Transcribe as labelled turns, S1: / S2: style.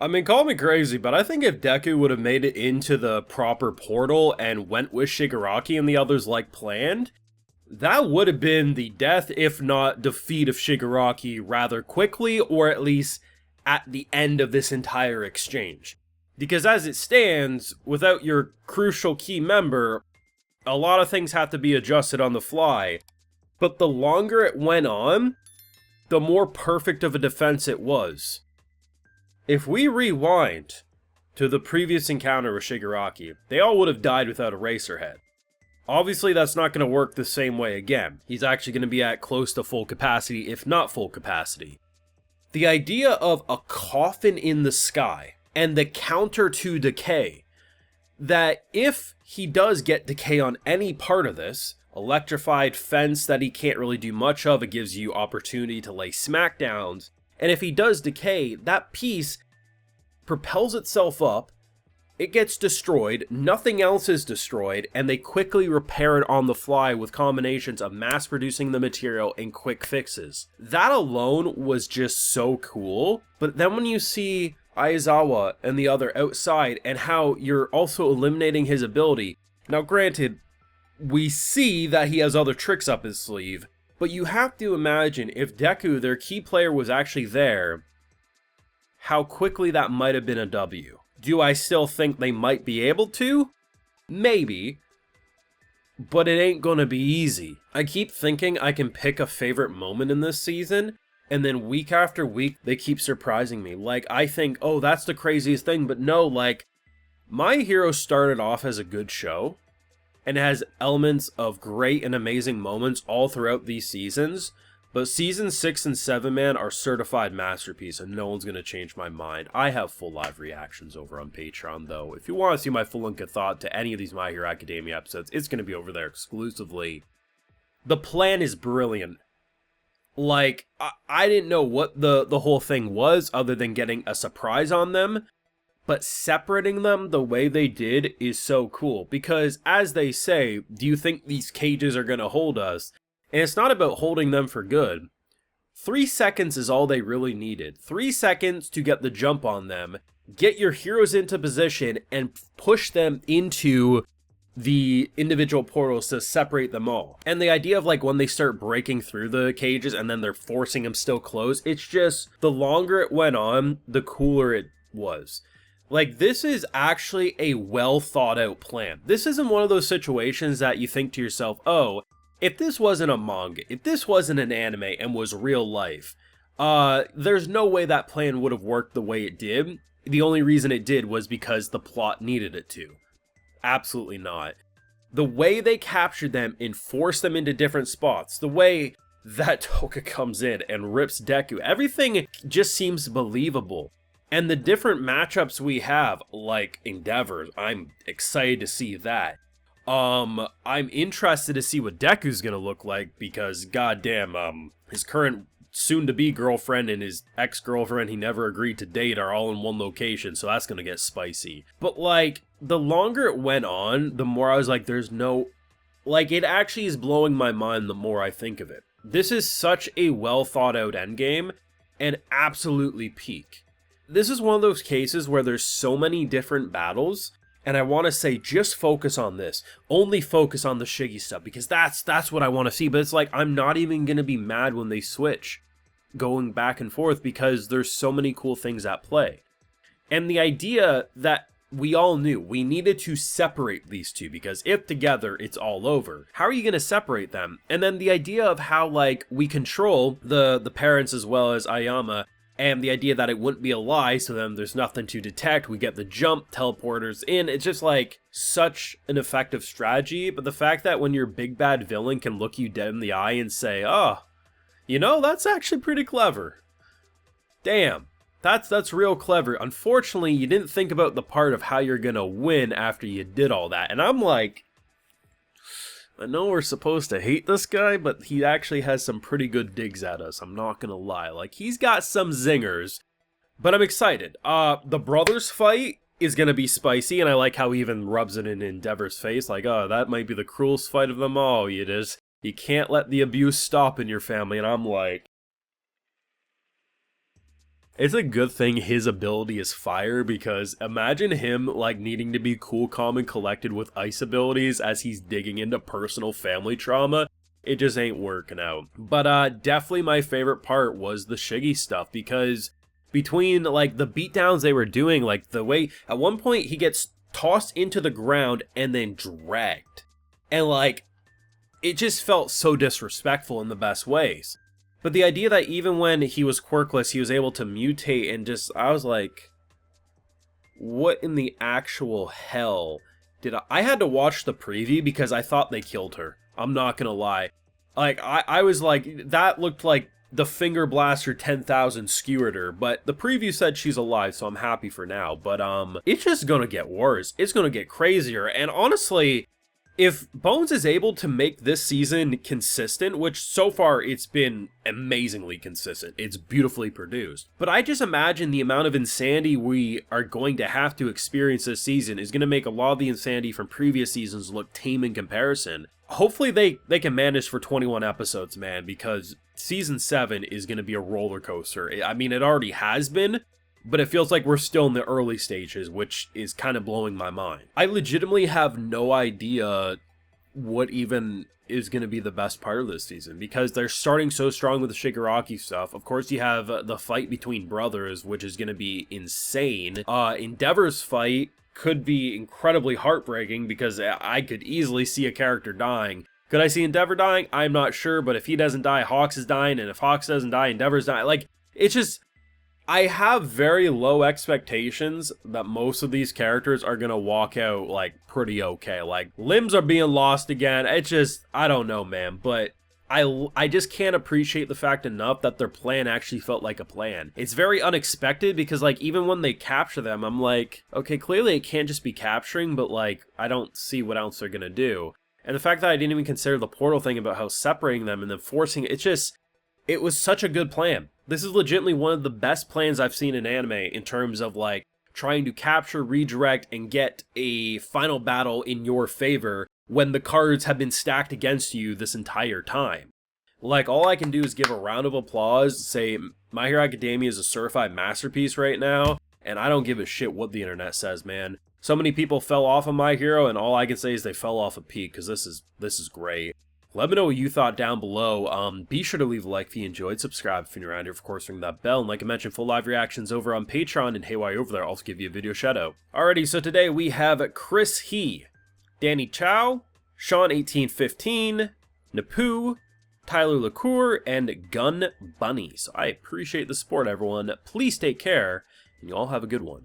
S1: I mean, call me crazy, but I think if Deku would have made it into the proper portal and went with Shigaraki and the others like planned, that would have been the death, if not defeat, of Shigaraki rather quickly, or at least at the end of this entire exchange. Because as it stands, without your crucial key member, a lot of things have to be adjusted on the fly. But the longer it went on, the more perfect of a defense it was. If we rewind to the previous encounter with Shigaraki, they all would have died without Eraserhead. Obviously, that's not going to work the same way again. He's actually going to be at close to full capacity, if not full capacity. The idea of a coffin in the sky and the counter to decay, that if he does get decay on any part of this, electrified fence that he can't really do much of, it gives you opportunity to lay smackdowns, and if he does decay, that piece propels itself up, it gets destroyed, nothing else is destroyed, and they quickly repair it on the fly with combinations of mass producing the material and quick fixes. That alone was just so cool, but then when you see Aizawa and the other outside and how you're also eliminating his ability, now granted, we see that he has other tricks up his sleeve, but you have to imagine if Deku, their key player, was actually there, how quickly that might have been a W. Do I still think they might be able to? Maybe. But it ain't gonna be easy. I keep thinking I can pick a favorite moment in this season, and then week after week, they keep surprising me. Like, I think, oh, that's the craziest thing, but no, like, My Hero started off as a good show, and has elements of great and amazing moments all throughout these seasons, but seasons 6 and 7, man, are certified masterpiece, and no one's going to change my mind. I have full live reactions over on Patreon, though. If you want to see my full Inca thought to any of these My Hero Academia episodes, it's going to be over there exclusively. The plan is brilliant. Like, I didn't know what the whole thing was, other than getting a surprise on them, but separating them the way they did is so cool, because as they say, do you think these cages are going to hold us? And it's not about holding them for good. 3 seconds is all they really needed. 3 seconds to get the jump on them, get your heroes into position, and push them into the individual portals to separate them all. And the idea of like when they start breaking through the cages and then they're forcing them still closed, it's just the longer it went on, the cooler it was. Like, this is actually a well thought out plan. This isn't one of those situations that you think to yourself, oh, if this wasn't a manga, if this wasn't an anime and was real life, there's no way that plan would have worked the way it did. The only reason it did was because the plot needed it to. Absolutely not. The way they captured them and forced them into different spots, the way that Toka comes in and rips Deku, everything just seems believable. And the different matchups we have, like Endeavors, I'm excited to see that. I'm interested to see what Deku's gonna look like, because goddamn, his current soon-to-be girlfriend and his ex-girlfriend he never agreed to date are all in one location, so that's gonna get spicy. But like, the longer it went on, the more I was like, there's no... Like, it actually is blowing my mind the more I think of it. This is such a well-thought-out endgame, and absolutely peak. This is one of those cases where there's so many different battles, and I want to say, just focus on this. Only focus on the Shiggy stuff, because that's what I want to see. But it's like, I'm not even going to be mad when they switch, going back and forth, because there's so many cool things at play. And the idea that we all knew, we needed to separate these two, because if together, it's all over. How are you going to separate them? And then the idea of how, like, we control the parents as well as Ayama, and the idea that it wouldn't be a lie, so then there's nothing to detect, we get the jump, teleporters in, it's just like such an effective strategy. But the fact that when your big bad villain can look you dead in the eye and say, oh, you know, that's actually pretty clever. Damn, that's real clever. Unfortunately, you didn't think about the part of how you're gonna win after you did all that. And I'm like, I know we're supposed to hate this guy, but he actually has some pretty good digs at us, I'm not gonna lie. Like, he's got some zingers, but I'm excited. The brothers fight is gonna be spicy, and I like how he even rubs it in Endeavor's face, like, oh, that might be the cruelest fight of them all, you can't let the abuse stop in your family, and I'm like, It's a good thing his ability is fire, because imagine him like needing to be cool, calm, and collected with ice abilities as he's digging into personal family trauma. It just ain't working out. But definitely my favorite part was the Shiggy stuff, because between like the beatdowns they were doing, like the way at one point he gets tossed into the ground and then dragged. And like it just felt so disrespectful in the best ways. But the idea that even when he was quirkless, he was able to mutate and just, I was like, what in the actual hell did I had to watch the preview because I thought they killed her. I'm not gonna lie. Like, I was like, that looked like the Finger Blaster 10,000 skewered her, but the preview said she's alive, so I'm happy for now. But, it's just gonna get worse. It's gonna get crazier, and honestly, if Bones is able to make this season consistent, which so far it's been amazingly consistent, it's beautifully produced, but I just imagine the amount of insanity we are going to have to experience this season is going to make a lot of the insanity from previous seasons look tame in comparison. Hopefully they can manage for 21 episodes, man, because season 7 is going to be a roller coaster. I mean, it already has been, but it feels like we're still in the early stages, which is kind of blowing my mind. I legitimately have no idea what even is going to be the best part of this season, because they're starting so strong with the Shigaraki stuff. Of course, you have the fight between brothers, which is going to be insane. Endeavor's fight could be incredibly heartbreaking, because I could easily see a character dying. Could I see Endeavor dying? I'm not sure, but if he doesn't die, Hawks is dying, and if Hawks doesn't die, Endeavor's dying. Like, it's just, I have very low expectations that most of these characters are gonna walk out, like, pretty okay. Like, limbs are being lost again. It's just, I don't know, man, but I just can't appreciate the fact enough that their plan actually felt like a plan. It's very unexpected, because, like, even when they capture them, I'm like, okay, clearly it can't just be capturing, but, like, I don't see what else they're gonna do. And the fact that I didn't even consider the portal thing about how separating them and then forcing it just, it was such a good plan. This is legitimately one of the best plans I've seen in anime in terms of, like, trying to capture, redirect, and get a final battle in your favor when the cards have been stacked against you this entire time. Like, all I can do is give a round of applause, say My Hero Academia is a certified masterpiece right now, and I don't give a shit what the internet says, man. So many people fell off of My Hero, and all I can say is they fell off a peak, because this is great. Let me know what you thought down below. Be sure to leave a like if you enjoyed, subscribe if you're around here, of course, ring that bell, and like I mentioned, full live reactions over on Patreon, and hey, while you're over there, I'll also give you a video shout out. Alrighty, so today we have Chris He, Danny Chow, Sean1815, Napoo, Tyler LaCour, and Gun Bunny. So I appreciate the support, everyone. Please take care, and you all have a good one.